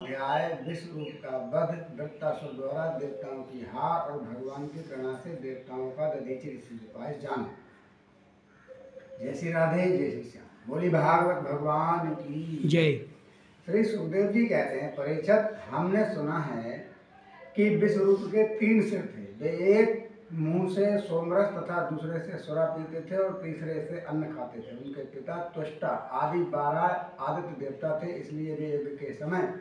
अध्याय विश्व रूप का वध वृत्तासुर द्वारा देवताओं की हार और भगवान की प्रेरणा से देवताओं का दधीचि ऋषि के पास जाना। जय श्री राधे, जय श्री श्याम। बोली भागवत भगवान की जय। श्री सुखदेव जी कहते हैं, परीक्षित, हमने सुना है कि विश्व रूप के 3 सिर थे। वे एक मुंह से सोमरस तथा दूसरे से सुरा पीते थे और तीसरे से अन्न खाते थे। उनके पिता त्वष्टा आदि 12 आदित्य देवता थे, इसलिए वे यज्ञ के समय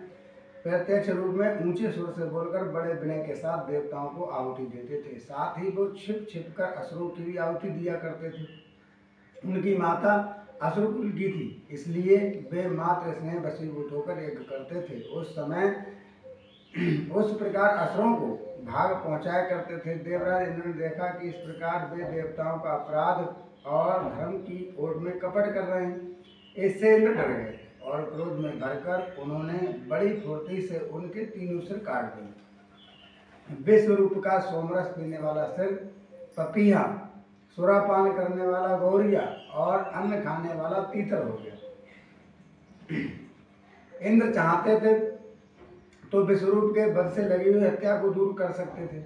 प्रत्यक्ष रूप में ऊंचे सुर से बोलकर बड़े विनय के साथ देवताओं को आहुति देते थे। साथ ही वो छिप छिप कर असुरों की भी आहुति दिया करते थे। उनकी माता असुर कुल की थी, इसलिए वे मातृ स्नेह वशीभूत होकर यज्ञ करते थे। उस समय उस प्रकार असुरों को भाग पहुंचाया करते थे। देवराज इंद्र ने देखा कि इस प्रकार वे देवताओं का अपराध और धर्म की ओर में कपट कर रहे हैं। इससे इंद्र डर गए और क्रोध में भरकर उन्होंने बड़ी फुर्ती से उनके 3 सिर काट दिए। विश्व रूप का सोमरस पीने वाला सिर पपीहा, सुरापान करने वाला गौरिया और अन्न खाने वाला तीतर हो गया। इंद्र चाहते थे तो विश्वरूप के वध से लगी हुई हत्या को दूर कर सकते थे,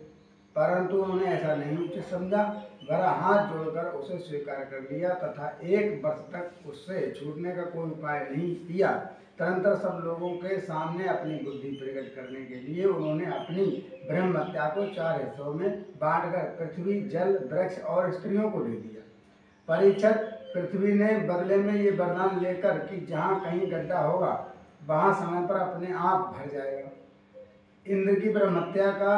परंतु उन्होंने ऐसा नहीं उचित समझा। वह हाथ जोड़कर उसे स्वीकार कर लिया तथा 1 वर्ष तक उससे छूटने का कोई उपाय नहीं किया। तदनंतर सब लोगों के सामने अपनी बुद्धि प्रकट करने के लिए उन्होंने अपनी ब्रह्म हत्या को 4 हिस्सों में बांटकर पृथ्वी, जल, वृक्ष और स्त्रियों को दे दिया। परीक्षित, पृथ्वी ने बदले में ये वरदान लेकर कि जहाँ कहीं गड्ढा होगा वहाँ समय पर अपने आप भर जाएगा। इंद्र की ब्रह्मत्या का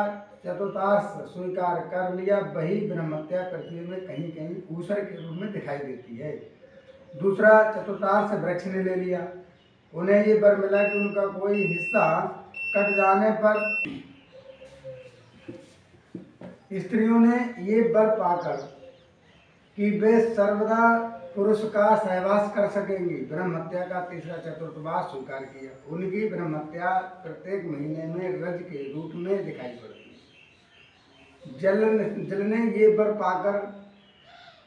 चतुर्थांश स्वीकार कर लिया। वही ब्रह्मत्या पृथ्वी में कहीं कहीं ऊसर के रूप में दिखाई देती है। दूसरा चतुर्थांश वृक्ष ने ले लिया। उन्हें ये वर मिला कि उनका कोई हिस्सा कट जाने पर स्त्रियों ने ये वर पाकर कि वे सर्वदा पुरुष का सहवास कर सकेंगी, ब्रह्मत्या का तीसरा चतुर्थवास स्वीकार किया। उनकी ब्रह्मत्या प्रत्येक महीने में रज के रूप में दिखाई पड़ती है। जल ने ये वर पाकर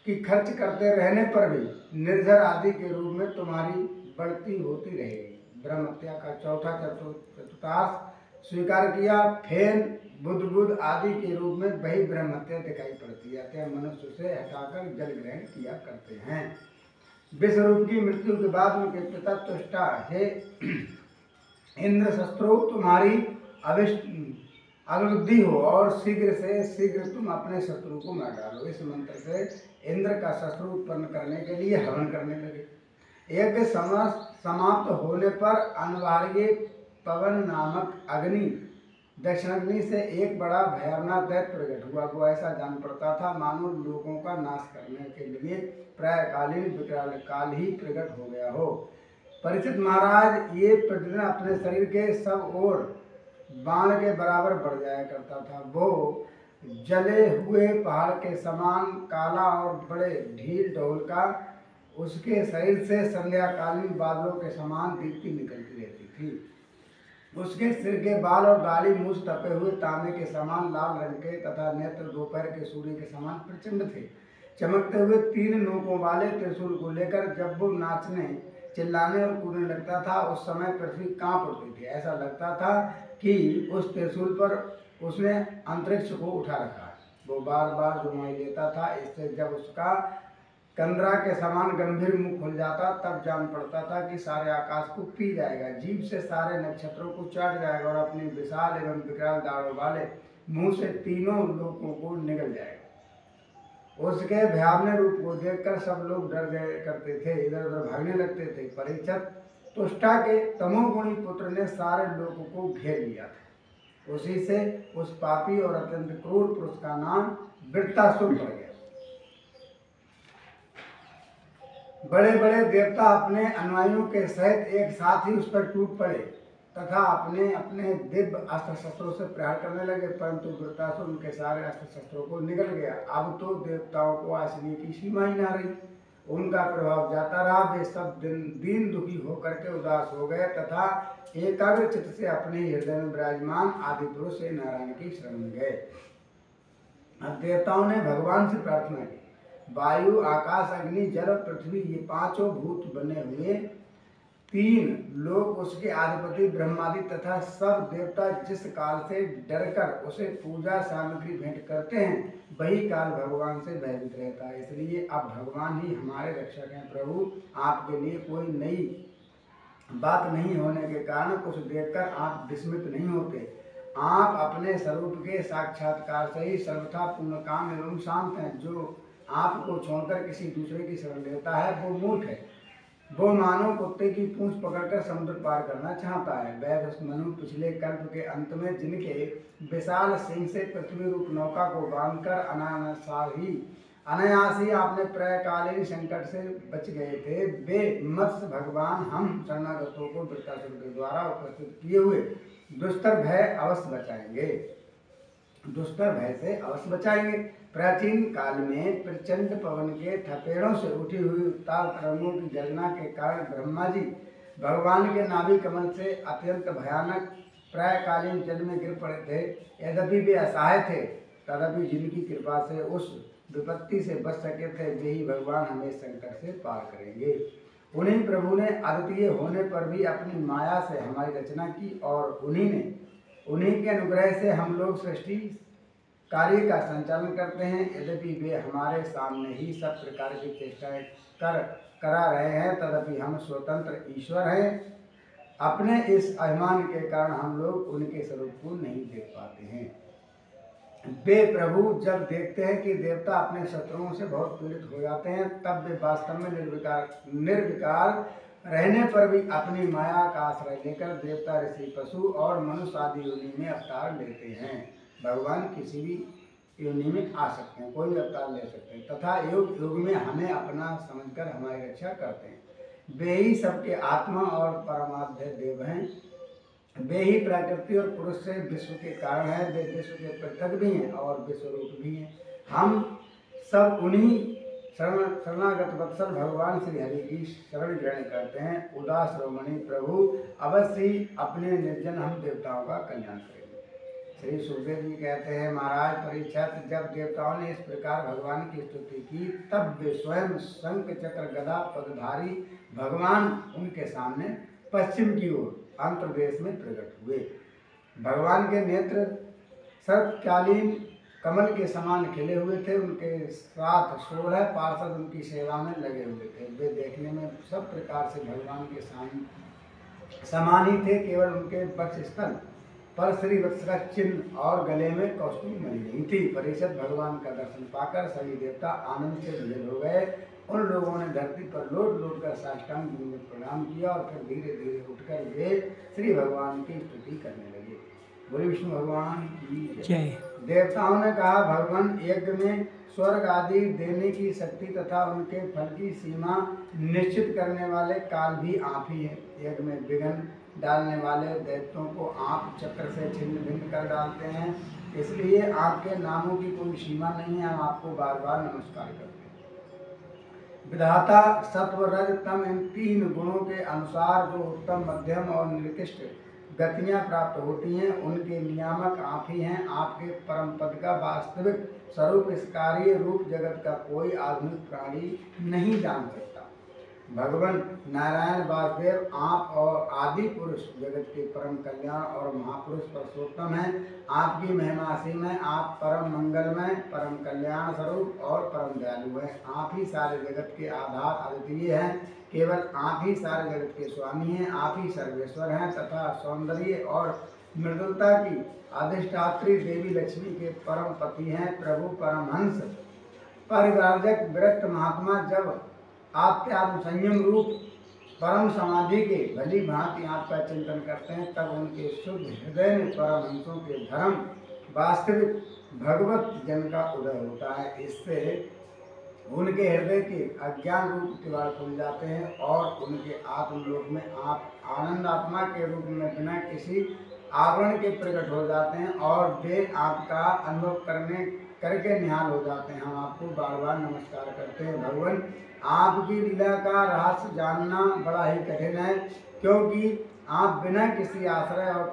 कि खर्च करते रहने पर भी निर्जर आदि के रूप में तुम्हारी बढ़ती होती रहेगी। ब्रह्मत्या का चौथा चतुर्थांश स्वीकार किया। फेन, बुद्ध आदि के रूप में वही ब्रह्मत्या दिखाई पड़ती है। अतः मनुष्य से हटाकर जल ग्रहण किया करते हैं। विश्वरूप की मृत्यु के बाद उनके पिता त्वष्टा, हे इंद्र, शस्त्रों तुम्हारी अभिवृद्धि हो और शीघ्र से शीघ्र तुम अपने शत्रु को मार डालो। इस मंत्र से इंद्र का शत्रु उत्पन्न करने के लिए हवन करने लगे। यज्ञ समाप्त होने पर अनिवार्य पवन नामक अग्नि, दक्षिणाग्नि से एक बड़ा भयावना दैत्य प्रकट हुआ। वो ऐसा जान पड़ता था मानो लोगों का नाश करने के लिए प्रायकालीन विकराल काल ही प्रकट हो गया हो। परीक्षित महाराज, ये प्रतिदिन अपने शरीर के सब ओर बाण के बराबर बढ़ जाया करता था। वो जले हुए पहाड़ के समान काला और बड़े ढील ढोल का, उसके शरीर से संध्याकालीन बादलों के समान दीप्ति निकलती रहती थी। उसके सिर के बाल और दाढ़ी मुझ तपे हुए तांबे के समान लाल रंग के तथा नेत्र दोपहर के सूर्य के समान प्रचंड थे। चमकते हुए 3 नोकों वाले त्रिशूल को लेकर जब वो नाचने, चिल्लाने और कूदने लगता था, उस समय पृथ्वी कांप उठती थी। ऐसा लगता था कि उस त्रिशूल पर उसने अंतरिक्ष को उठा रखा। वो बार बार जुर्माई लेता था। इससे जब उसका कंदरा के समान गंभीर मुख खुल जाता तब जान पड़ता था कि सारे आकाश को पी जाएगा, जीभ से सारे नक्षत्रों को चाट जाएगा और अपनी विशाल एवं विकराल दाढ़ों वाले मुंह से 3 लोकों को निगल जाएगा। उसके भयावने रूप को देखकर सब लोग डर गए करते थे, इधर उधर भागने लगते थे। परीक्षित, तुष्टा के तमोगुणी पुत्र ने सारे लोगों को घेर लिया था। उसी से उस पापी और अत्यंत क्रूर पुरुष का नाम वृत्तासुर पड़ गया। बड़े बड़े देवता अपने अनुयायियों के सहित एक साथ ही उस पर टूट पड़े तथा अपने अपने दिव्य अस्त्र शस्त्रों से प्रहार करने लगे, परंतु वृत्तासुर उनके सारे अस्त्र शस्त्रों को निगल गया। अब तो देवताओं को आश्रय की सीमा ही ना रही। उनका प्रभाव जाता रहा। वे सब दीन दुखी होकर के उदास हो गए तथा एकाग्र चित्त से अपने हृदय में विराजमान आदि पुरुष से नारायण की शरण में गए। अब देवताओं ने भगवान से प्रार्थना की, वायु, आकाश, अग्नि, जल और पृथ्वी, ये 5 भूत बने हुए तीन लोग उसके अधिपति ब्रह्मादि तथा सब देवता जिस काल से डरकर उसे पूजा सामग्री भेंट करते हैं, वही काल भगवान से भयभीत रहता है। इसलिए अब भगवान ही हमारे रक्षक हैं। प्रभु, आपके लिए कोई नई बात नहीं होने के कारण कुछ देखकर आप विस्मित नहीं होते। आप अपने स्वरूप के साक्षात्कार से ही सर्वथा पूर्ण काम एवं शांत हैं। जो आपको छोड़कर किसी दूसरे की शरण लेता है वो मूर्ख है। वो मानो कुत्ते की पूंछ पकड़कर समुद्र पार करना चाहता है। वह मनु पिछले कल्प के अंत में जिनके विशाल सिंह से पृथ्वी रूप नौका को बांधकर अनायास ही आपने प्रलयकालीन संकट से बच गए थे, वे मत्स्य भगवान हम शरणागतों को वृत्तासुर के द्वारा उपस्थित किए हुए दुस्तर भय अवश्य बचाएंगे, दुस्तर भय से अवश्य बचाएंगे। प्राचीन काल में प्रचंड पवन के थपेड़ों से उठी हुई उत्ताल तरंगों की गर्जना के कारण ब्रह्मा जी भगवान के नाभि कमल से अत्यंत भयानक प्रायकालीन जल में गिर पड़े थे। यद्यपि वे असहाय थे, तथापि जिनकी कृपा से उस विपत्ति से बच सके थे, वे ही भगवान हमें संकट से पार करेंगे। उन्हीं प्रभु ने अद्वितीय होने पर भी अपनी माया से हमारी रचना की और उन्हीं के अनुग्रह से हम लोग सृष्टि कार्य का संचालन करते हैं। यद्यपि वे हमारे सामने ही सब प्रकार की चेष्टाएं करा रहे हैं, तथापि हम स्वतंत्र ईश्वर हैं। अपने इस अभिमान के कारण हम लोग उनके स्वरूप को नहीं देख पाते हैं। वे प्रभु जब देखते हैं कि देवता अपने शत्रुओं से बहुत पीड़ित हो जाते हैं, तब वे वास्तव में निर्विकार रहने पर भी अपनी माया का आश्रय लेकर देवता, ऋषि, पशु और मनुष्य आदि योनि में अवतार लेते हैं। भगवान किसी भी योनि में आ सकते हैं, कोई भी अवतार ले सकते हैं तथा योग योग में हमें अपना समझकर हमारी रक्षा करते हैं। वे ही सबके आत्मा और परमाध्य देव हैं। वे ही प्रकृति और पुरुष से विश्व के कारण हैं। वे विश्व के पृथक भी हैं और विश्वरूप भी हैं। हम सब उन्हीं शरणागत वत्सल भगवान श्री हरि की शरण ग्रहण करते हैं। उदास रोमणी प्रभु अवश्य ही अपने निर्जन हम देवताओं का कल्याण करेंगे। श्री सुखदेव जी कहते हैं, महाराज परीक्षित, जब देवताओं ने इस प्रकार भगवान की स्तुति की, तब वे स्वयं शंख चक्र गदा पदधारी भगवान उनके सामने पश्चिम की ओर अंतर्देश में प्रकट हुए। भगवान के नेत्र सर्वकालीन कमल के समान खिले हुए थे। उनके साथ 16 पार्षद उनकी सेवा में लगे हुए थे। वे देखने में सब प्रकार से भगवान के समान ही थे, केवल उनके वक्षस्थल पर श्री वत्स का चिन्ह और गले में कौस्तुभ मणि नहीं थी। परिषद भगवान का दर्शन पाकर सभी देवता आनंद से भरे हो गए। उन लोगों ने धरती पर लौट लौट कर साष्टांग दंड में प्रणाम किया और फिर धीरे धीरे उठकर वे श्री भगवान की स्तुति करने लगे। बोले विष्णु भगवान की जय। देवताओं ने कहा, भगवान यज्ञ में स्वर्ग आदि देने की शक्ति तथा उनके फल की सीमा निश्चित करने वाले काल भी आप ही हैं। यज्ञ में विघ्न डालने वाले दैत्यों को आप चक्र से छिन्न भिन्न कर डालते हैं, इसलिए आपके नामों की कोई सीमा नहीं है। हम आपको बार बार नमस्कार करते हैं। विधाता सत्व रज तम इन तीन गुणों के अनुसार जो उत्तम मध्यम और निकृष्ट गतियाँ प्राप्त होती हैं, उनके नियामक आप ही हैं। आपके परम पद का वास्तविक स्वरूप इस कार्य रूप जगत का कोई आधुनिक प्राणी नहीं जान सकता। भगवान नारायण वासुदेव आप और आदि पुरुष जगत के परम कल्याण और महापुरुष पुरुषोत्तम हैं। आपकी महिमा असीम है। आप परम मंगलमय, परम कल्याण स्वरूप और परम दयालु हैं। आप ही सारे जगत के आधार अद्वितीय हैं। केवल आप ही सारे जगत के स्वामी हैं। आप ही सर्वेश्वर हैं तथा सौंदर्य और मृदुलता की अधिष्ठात्री देवी लक्ष्मी के परम पति हैं। प्रभु परमहंस परिव्राजक विरक्त महात्मा जब आत्म संयम रूप परम समाधि के भली भांति आपका चिंतन करते हैं, तब उनके शुद्ध हृदय में परमहंसों के धर्म वास्तविक भगवत जन का उदय होता है। इससे उनके हृदय के अज्ञान रूप किवाड़ खुल जाते हैं और उनके आत्मलोक में आप आनंद आत्मा के रूप में बिना किसी आवरण के प्रकट हो जाते हैं और वे आपका अनुभव करके निहाल हो जाते हैं। हम आपको बार बार नमस्कार करते हैं। भगवान, आपकी लीला का रहस्य जानना बड़ा ही कठिन है, क्योंकि आप बिना किसी आश्रय और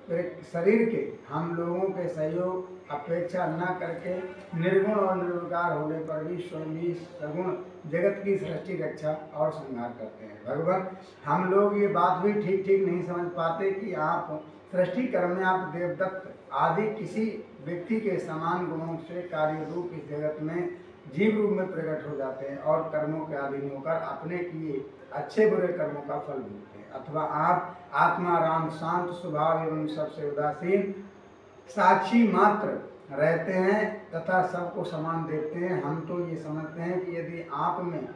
शरीर के हम लोगों के सहयोग अपेक्षा न करके निर्गुण और निर्विकार होने पर भी स्वयं ही सगुण जगत की सृष्टि रक्षा और संहार करते हैं। भगवान, हम लोग ये बात भी ठीक ठीक नहीं समझ पाते कि आप सृष्टि कर्म में आप देवदत्त आदि किसी व्यक्ति के समान गुणों से कार्य रूप इस जगत में जीव रूप में प्रकट हो जाते हैं और कर्मों के अधीन होकर अपने किए अच्छे बुरे कर्मों का फल भोगते हैं, अथवा आप आत्मा राम शांत स्वभाव एवं सबसे उदासीन साक्षी मात्र रहते हैं तथा सबको समान देखते हैं। हम तो ये समझते हैं कि यदि आप में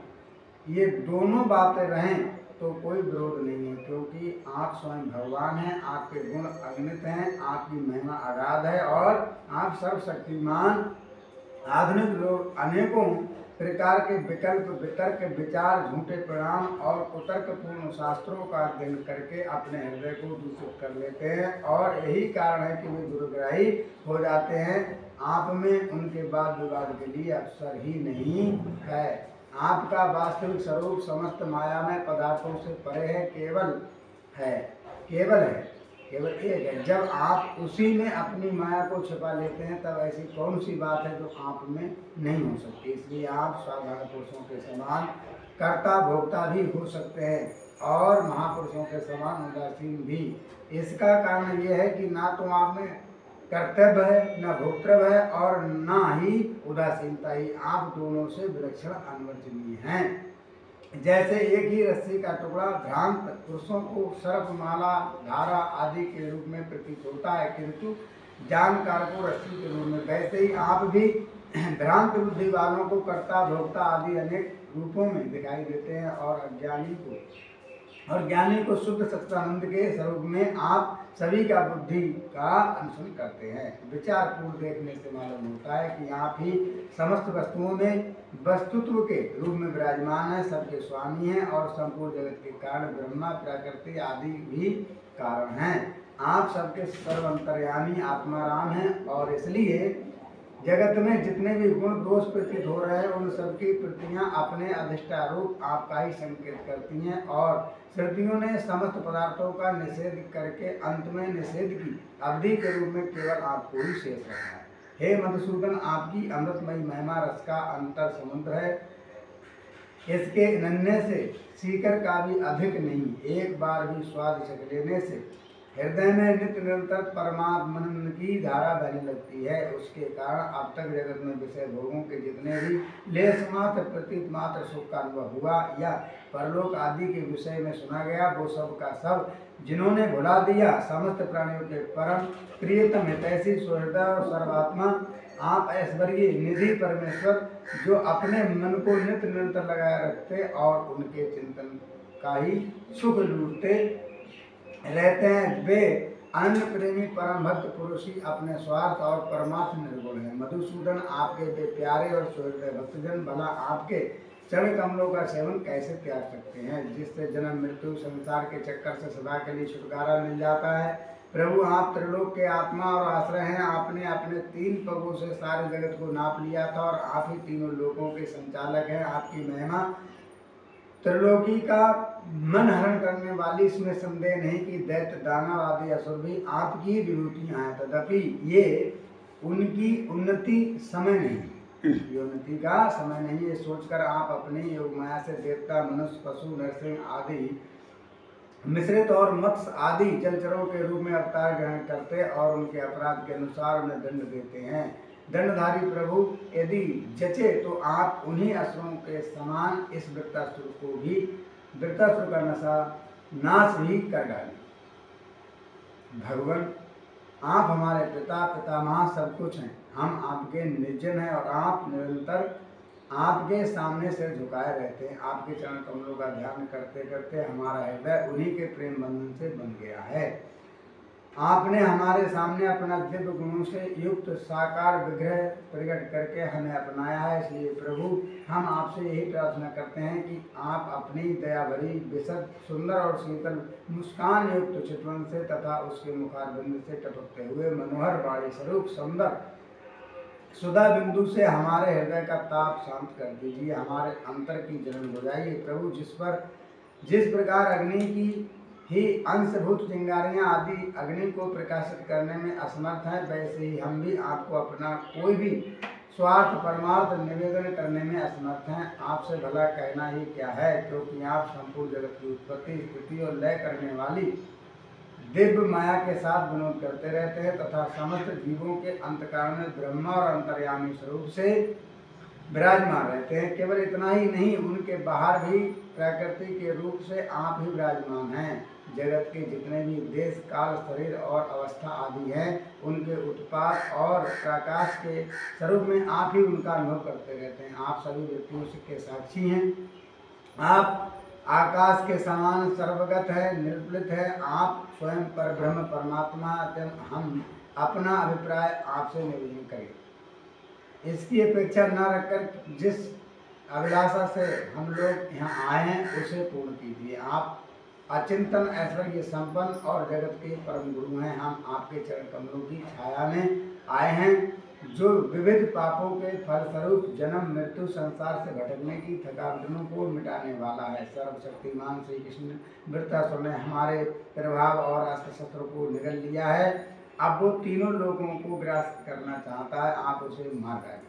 ये दोनों बातें रहें तो कोई विरोध नहीं है, क्योंकि आप स्वयं भगवान हैं, आपके गुण अगणित हैं, आपकी महिमा अगाध है और आप सर्वशक्तिमान। आधुनिक लोग अनेकों प्रकार के विकल्प वितर्क विचार झूठे परिणाम और कुतर्कपूर्ण शास्त्रों का अध्ययन करके अपने हृदय को दूषित कर लेते हैं और यही कारण है कि वे दुर्ग्राही हो जाते हैं। आप में उनके वाद विवाद के लिए अवसर ही नहीं है। आपका वास्तविक स्वरूप समस्त मायामय पदार्थों से परे है, केवल एक है। जब आप उसी में अपनी माया को छिपा लेते हैं तब ऐसी कौन सी बात है जो आप में नहीं हो सकती। इसलिए आप साधारण पुरुषों के समान कर्ता भोक्ता भी हो सकते हैं और महापुरुषों के समान उदासीन भी। इसका कारण यह है कि ना तो आप में कर्तव्य है, न भोक्तव्य है और ना ही उदासीनता ही। आप दोनों से विलक्षण अनिवार्य हैं। जैसे एक ही रस्सी का टुकड़ा भ्रांत पुरुषों को सर्पमाला धारा आदि के रूप में प्रतीत होता है, किंतु जानकार को रस्सी के रूप में, वैसे ही आप भी भ्रांत बुद्धि वालों को कर्ता भोक्ता आदि अनेक रूपों में दिखाई देते हैं और ज्ञानी को शुद्ध सच्चिदानंद के स्वरूप में आप सभी का बुद्धि का अनुसरण करते हैं। विचार पूर्व देखने से मालूम होता है कि आप ही समस्त वस्तुओं में वस्तुत्व के रूप में विराजमान है, सबके स्वामी हैं और संपूर्ण जगत के कारण ब्रह्मा प्रकृति आदि भी कारण हैं। आप सबके सर्वंतर्यामी आत्मा राम हैं और इसलिए जगत में जितने भी गुण दोष प्रतीत हो रहे हैं उन सबकी प्रतियां अपने अधिष्ठारूप आपका ही संकेत करती हैं और श्रुतियों ने समस्त पदार्थों का निषेध करके अंत में निषेध की अवधि के रूप में केवल आपको ही शेष रखा है। हे मधुसूदन, आपकी अमृतमयी महिमा रस का अंतर समुद्र है, इसके नन्हे से सीकर का भी अधिक नहीं। एक बार भी स्वाद चख लेने से हृदय में नित्य निरंतर परमात्मन की धारा बहने लगती है। उसके कारण अब तक जगत में विषय भोगों के जितने भी लेस मात्र प्रतीत मात्र सुख का अनुभव हुआ या परलोक आदि के विषय में सुना गया, वो सब का सब जिन्होंने भुला दिया। समस्त प्राणियों के परम प्रियतम हितैषी सुहृदय और सर्वात्मा आप ऐश्वर्य निधि परमेश्वर, जो अपने मन को नित्य निरंतर लगाए रखते और उनके चिंतन का ही सुख लूटते रहते हैं, वे अन्य प्रेमी परम भक्त पुरुष ही अपने स्वार्थ और परमार्थ निर्गुण हैं। मधुसूदन, आपके वे प्यारे और सुहृदय भक्तजन भला आपके चरण कमलों का सेवन कैसे त्याग सकते हैं, जिससे जन्म मृत्यु संसार के चक्कर से सदा के लिए छुटकारा मिल जाता है। प्रभु, आप त्रिलोक के आत्मा और आश्रय हैं। आपने अपने 3 पगों से सारे जगत को नाप लिया था और आप ही तीनों लोकों के संचालक हैं। आपकी महिमा त्रिलोकी का मन हरण करने वाली, इसमें संदेह नहीं कि दैत्य दानव आदि असुर भी आपकी विभूतियां हैं, तथापि ये उनकी उन्नति समय नहीं, ये उन्नति का समय नहीं। ये सोचकर आप अपनी योग माया से देवता मनुष्य पशु नरसिंह आदि मिश्रित और मत्स्य आदि जलचरों के रूप में अवतार ग्रहण करते और उनके अपराध के अनुसार उन्हें दंड देते हैं। दंडधारी प्रभु, यदि जचे तो आप उन्हीं असुरों के समान इस वृत्तासुर को भी, वृत्तासुर का नाश भी कर डालें। भगवान, आप हमारे पिता पितामह सब कुछ हैं। हम आपके निर्जन हैं और आप निरंतर आपके सामने सिर झुकाए रहते हैं। आपके चरण कमलों का ध्यान करते करते हमारा हृदय उन्हीं के प्रेम बंधन से बन गया है। आपने हमारे सामने अपना दिव्य गुणों से युक्त साकार विग्रह प्रकट करके हमें अपनाया है। इसलिए प्रभु, हम आपसे यही प्रार्थना करते हैं कि आप अपनी दया भरी विशद सुंदर और शीतल मुस्कान युक्त चितवन से तथा उसके मुखारबिंद से टपकते हुए मनोहर वाणी स्वरूप सुंदर सुधा बिंदु से हमारे हृदय का ताप शांत कर दीजिए, हमारे अंतर की जलन बुझाइए। प्रभु, जिस प्रकार अग्नि की ही अंशभूत चिंगारियां आदि अग्नि को प्रकाशित करने में असमर्थ हैं, वैसे ही हम भी आपको अपना कोई भी स्वार्थ परमार्थ निवेदन करने में असमर्थ हैं। आपसे भला कहना ही क्या है, क्योंकि आप संपूर्ण जगत की उत्पत्ति, स्थिति और लय करने वाली दिव्य माया के साथ विनोद करते रहते हैं तथा समस्त जीवों के अंतःकरण में ब्रह्मा और अंतर्यामी स्वरूप से विराजमान रहते हैं। केवल इतना ही नहीं, उनके बाहर भी प्रकृति के रूप से आप ही विराजमान हैं। जगत के जितने भी देश, काल, शरीर और अवस्था आदि हैं, उनके उत्पाद और प्रकाश के स्वरूप में आप ही उनका अनुभव करते रहते हैं। आप सभी व्यक्तियों के साक्षी हैं। आप आकाश के समान सर्वगत है, निर्मलित है। आप स्वयं पर ब्रह्म परमात्मा। हम अपना अभिप्राय आपसे निवेदन करें, इसकी अपेक्षा न रखकर जिस अभिलाषा से हम लोग यहाँ आए हैं उसे पूर्ण कीजिए। आप अचिंतन ऐश्वर्य संपन्न और जगत के परम गुरु हैं। हम आपके चरण कमलों की छाया में आए हैं, जो विविध पापों के फलस्वरूप जन्म मृत्यु संसार से भटकने की थकावटों को मिटाने वाला है। सर्वशक्तिमान श्री कृष्ण वृत्तासुर ने हमारे प्रभाव और अस्त्र शस्त्रों को निगल लिया है। अब वो तीनों लोगों को ग्रास करना चाहता है, आप उसे मार डालिए।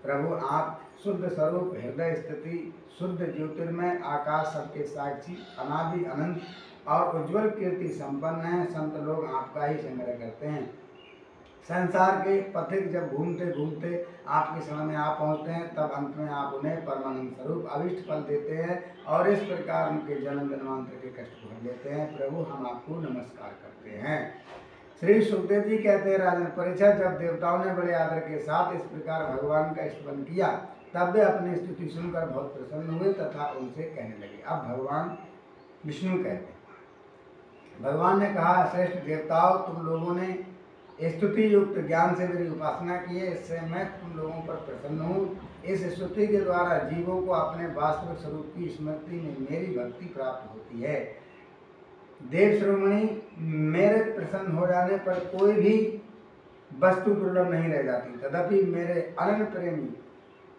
प्रभु, आप शुद्ध स्वरूप, हृदय स्थिति, शुद्ध ज्योतिर्मय, आकाश सबके साक्षी, अनादि अनंत और उज्ज्वल कीर्ति संपन्न हैं। संत लोग आपका ही संग्रह करते हैं। संसार के पथिक जब घूमते घूमते आपके शरण में आ पहुँचते हैं, तब अंत में आप उन्हें परमानंद स्वरूप अभिष्ट फल देते हैं और इस प्रकार उनके जन्म जन्मांतर के कष्ट भर लेते हैं। प्रभु, हम आपको नमस्कार करते हैं। श्री सुखदेव जी कहते हैं, राजन परीक्षित, जब देवताओं ने बड़े आदर के साथ इस प्रकार भगवान का स्तुति किया, तब वे अपनी स्तुति सुनकर बहुत प्रसन्न हुए तथा उनसे कहने लगे। अब भगवान विष्णु कहते हैं, भगवान ने कहा, श्रेष्ठ देवताओं, तुम लोगों ने स्तुति युक्त ज्ञान से मेरी उपासना की है, इससे मैं तुम लोगों पर प्रसन्न हूँ। इस स्तुति के द्वारा जीवों को अपने वास्तविक स्वरूप की स्मृति में मेरी भक्ति प्राप्त होती है। देव श्रोमणी, मेरे प्रसन्न हो जाने पर कोई भी वस्तु दुर्लभ नहीं रह जाती। तथापि मेरे अनन्य प्रेमी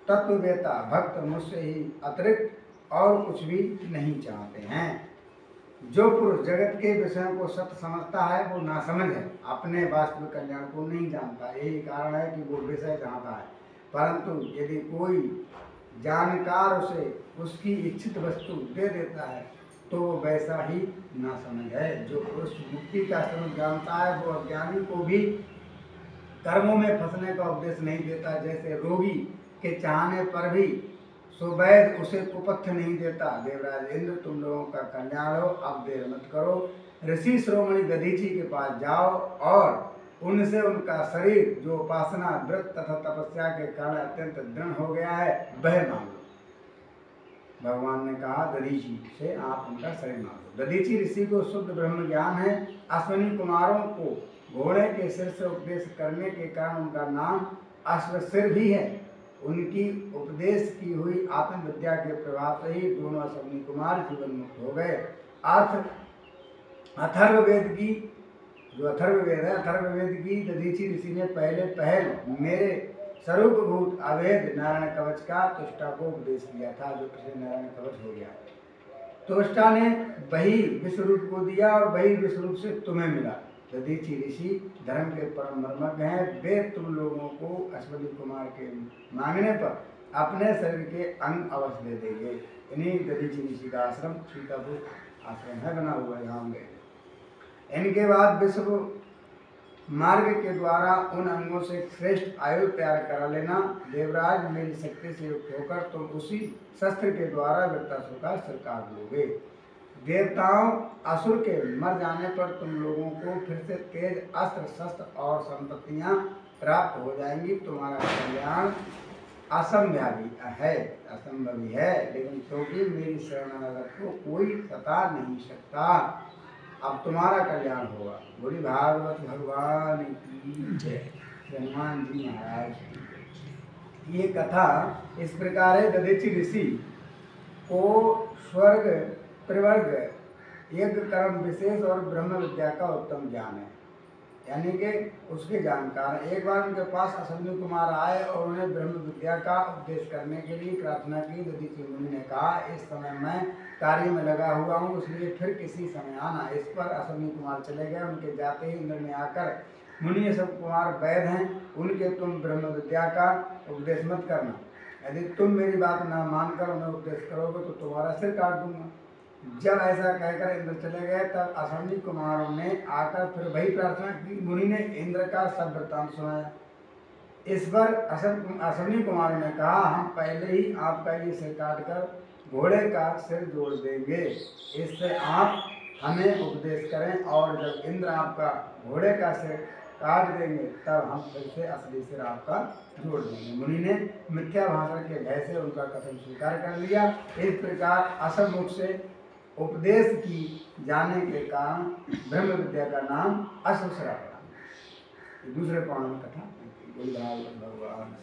तत्ववेता भक्त मुझसे ही अतिरिक्त और कुछ भी नहीं चाहते हैं। जो पुरुष जगत के विषयों को सत्य समझता है वो नासमझ है, अपने वास्तविक कल्याण को नहीं जानता। यही कारण है कि वो विषय चाहता है, परंतु यदि कोई जानकार उसे उसकी इच्छित वस्तु दे देता है तो वो वैसा ही नासमझ है। जो पुरुष मुक्ति का स्वरूप जानता है वो अज्ञानी को भी कर्मों में फंसने का उपदेश नहीं देता। जैसे रोगी के चाहने पर भी सुवैध उसे कुपथ्य नहीं देता। देवराज इंद्र, तुम लोगों का कल्याण हो, अब देर मत करो। ऋषि श्रोमणी दधीची के पास जाओ और उनसे उनका शरीर, जो उपासना, व्रत तथा तपस्या के कारण अत्यंत दृढ़ हो गया है, वह मांगो। भगवान ने कहा, दधीची से आप उनका शरीर मांगो। दधीची ऋषि को शुद्ध ब्रह्म ज्ञान है। अश्विनी कुमारों को घोड़े के सिर से उपदेश करने के कारण उनका नाम अश्वशिर भी है। उनकी उपदेश की हुई आत्म विद्या के प्रभाव से ही दोनों अश्विनी कुमार जीवन मुक्त हो गए। अथर्ववेद की, जो अथर्ववेद है, अथर्ववेद की दधीची ऋषि ने पहल मेरे स्वरूपभूत अवैध नारायण कवच का तुष्टा को उपदेश किया था, जो पिछले नारायण कवच हो गया। तुष्टा ने वही विश्वरूप को दिया और वही विश्वरूप से तुम्हें मिला। दधीची ऋषि धर्म के परम मर्मज्ञ हैं। वे तुम लोगों को अश्वनी कुमार के मांगने पर अपने शरीर के अंग अवश्य दे देंगे। इन्हीं दधीची ऋषि का आश्रम सीतापुर आश्रम है, बना हुआ है, यहाँ गए। इनके बाद विश्व मार्ग के द्वारा उन अंगों से श्रेष्ठ आयु तैयार करा लेना। देवराज, मेरी शक्ति से युक्त होकर तुम उसी शस्त्र के द्वारा वृत्तासुर का सिर काट लोगे। देवताओं, असुर के मर जाने पर तुम लोगों को फिर से तेज अस्त्र शस्त्र और संपत्तियां प्राप्त हो जाएंगी। तुम्हारा कल्याण असंभवी है, लेकिन क्योंकि मेरी शरणागत को कोई सता नहीं सकता, अब तुम्हारा कल्याण होगा। बोली भागवत भगवान की जय। हनुमान जी महाराज की ये कथा इस प्रकार है। दधीची ऋषि को स्वर्ग, त्रिवर्ग, यज्ञ कर्म विशेष और ब्रह्म विद्या का उत्तम ज्ञान है। यानी कि उसके जानकार हैं। एक बार उनके पास अश्विनी कुमार आए और उन्हें ब्रह्म विद्या का उपदेश करने के लिए प्रार्थना की। दधीचि मुनि ने कहा, इस समय मैं कार्य में लगा हुआ हूँ, इसलिए फिर किसी समय आना। इस पर अश्विनी कुमार चले गए। उनके जाते ही इंद्र ने आकर, मुनि ये सब कुमार वैद हैं, उनके तुम ब्रह्म विद्या का उपदेश मत करना। यदि तुम मेरी बात न मानकर उन्हें उपदेश करोगे तो तुम्हारा सिर काट दूंगा। जब ऐसा कहकर इंद्र चले गए, तब अश्विनी कुमारों ने आकर फिर वही प्रार्थना की। मुनि ने इंद्र का सब वृत्तांत सुनाया। इस पर अश्विनी कुमारों ने कहा, हम पहले ही आपका ये सिर काटकर घोड़े का सिर जोड़ देंगे, इससे आप हमें उपदेश करें, और जब इंद्र आपका घोड़े का सिर काट देंगे तब हम फिर से असली सिर आपका जोड़ देंगे। मुनि ने मिथ्या भाषण के भय से उनका कथन स्वीकार कर लिया। इस प्रकार असमुख से उपदेश की जाने के कारण ब्रह्म विद्या का नाम अश्वसरा पड़ा। दूसरे पुराण में कथा भगवान।